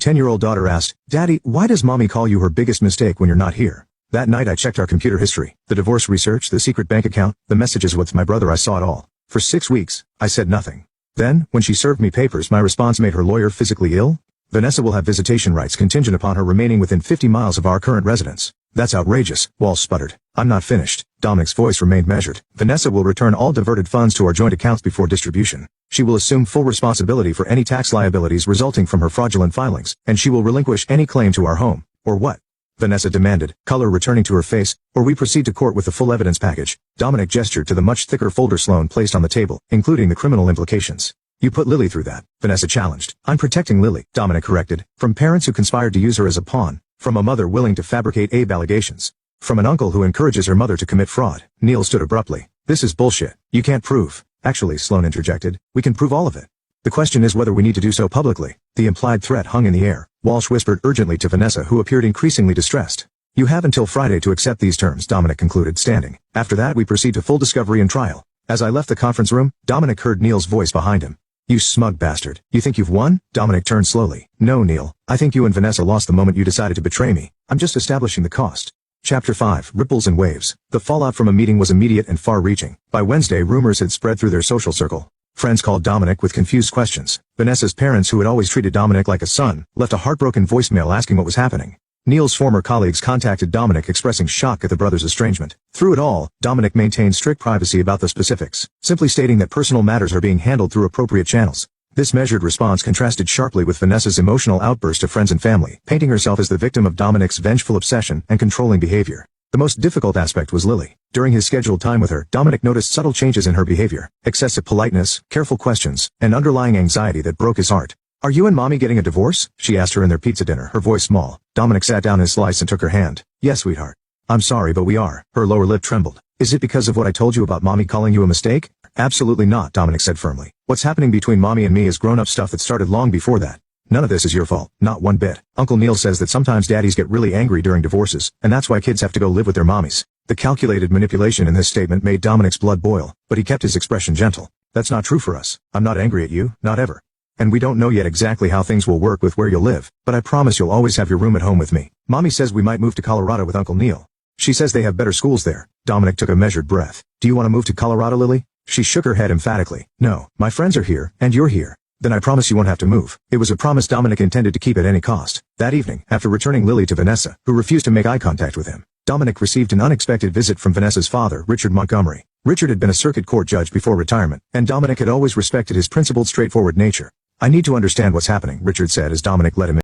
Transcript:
10-year-old daughter asked, "Daddy, why does Mommy call you her biggest mistake when you're not here?" That night I checked our computer history, the divorce research, the secret bank account, the messages with my brother. I saw it all. For 6 weeks, I said nothing. Then, when she served me papers, my response made her lawyer physically ill. Vanessa will have visitation rights contingent upon her remaining within 50 miles of our current residence. That's outrageous, Walsh sputtered. I'm not finished. Dominic's voice remained measured. Vanessa will return all diverted funds to our joint accounts before distribution. She will assume full responsibility for any tax liabilities resulting from her fraudulent filings, and she will relinquish any claim to our home. Or what? Vanessa demanded, color returning to her face, or we proceed to court with the full evidence package. Dominic gestured to the much thicker folder Sloan placed on the table, including the criminal implications. You put Lily through that, Vanessa challenged. I'm protecting Lily, Dominic corrected, from parents who conspired to use her as a pawn, from a mother willing to fabricate Abe allegations, from an uncle who encourages her mother to commit fraud. Neil stood abruptly. This is bullshit. You can't prove. Actually, Sloan interjected, we can prove all of it. The question is whether we need to do so publicly. The implied threat hung in the air. Walsh whispered urgently to Vanessa, who appeared increasingly distressed. You have until Friday to accept these terms, Dominic concluded, standing. After that we proceed to full discovery and trial. As I left the conference room, Dominic heard Neil's voice behind him. You smug bastard. You think you've won? Dominic turned slowly. No, Neil. I think you and Vanessa lost the moment you decided to betray me. I'm just establishing the cost. Chapter 5. Ripples and Waves. The fallout from a meeting was immediate and far-reaching. By Wednesday, rumors had spread through their social circle. Friends called Dominic with confused questions. Vanessa's parents, who had always treated Dominic like a son, left a heartbroken voicemail asking what was happening. Neil's former colleagues contacted Dominic expressing shock at the brothers' estrangement. Through it all, Dominic maintained strict privacy about the specifics, simply stating that personal matters are being handled through appropriate channels. This measured response contrasted sharply with Vanessa's emotional outburst to friends and family, painting herself as the victim of Dominic's vengeful obsession and controlling behavior. The most difficult aspect was Lily. During his scheduled time with her, Dominic noticed subtle changes in her behavior, excessive politeness, careful questions, and underlying anxiety that broke his heart. Are you and Mommy getting a divorce? She asked her in their pizza dinner, her voice small. Dominic sat down his slice and took her hand. Yes, sweetheart. I'm sorry, but we are. Her lower lip trembled. Is it because of what I told you about Mommy calling you a mistake? Absolutely not, Dominic said firmly. What's happening between Mommy and me is grown-up stuff that started long before that. None of this is your fault, not one bit. Uncle Neil says that sometimes daddies get really angry during divorces, and that's why kids have to go live with their mommies. The calculated manipulation in this statement made Dominic's blood boil, but he kept his expression gentle. That's not true for us. I'm not angry at you, not ever. And we don't know yet exactly how things will work with where you'll live, but I promise you'll always have your room at home with me. Mommy says we might move to Colorado with Uncle Neil. She says they have better schools there. Dominic took a measured breath. Do you want to move to Colorado, Lily? She shook her head emphatically. No, my friends are here, and you're here. Then I promise you won't have to move. It was a promise Dominic intended to keep at any cost. That evening, after returning Lily to Vanessa, who refused to make eye contact with him, Dominic received an unexpected visit from Vanessa's father, Richard Montgomery. Richard had been a circuit court judge before retirement, and Dominic had always respected his principled, straightforward nature. I need to understand what's happening, Richard said as Dominic let him in.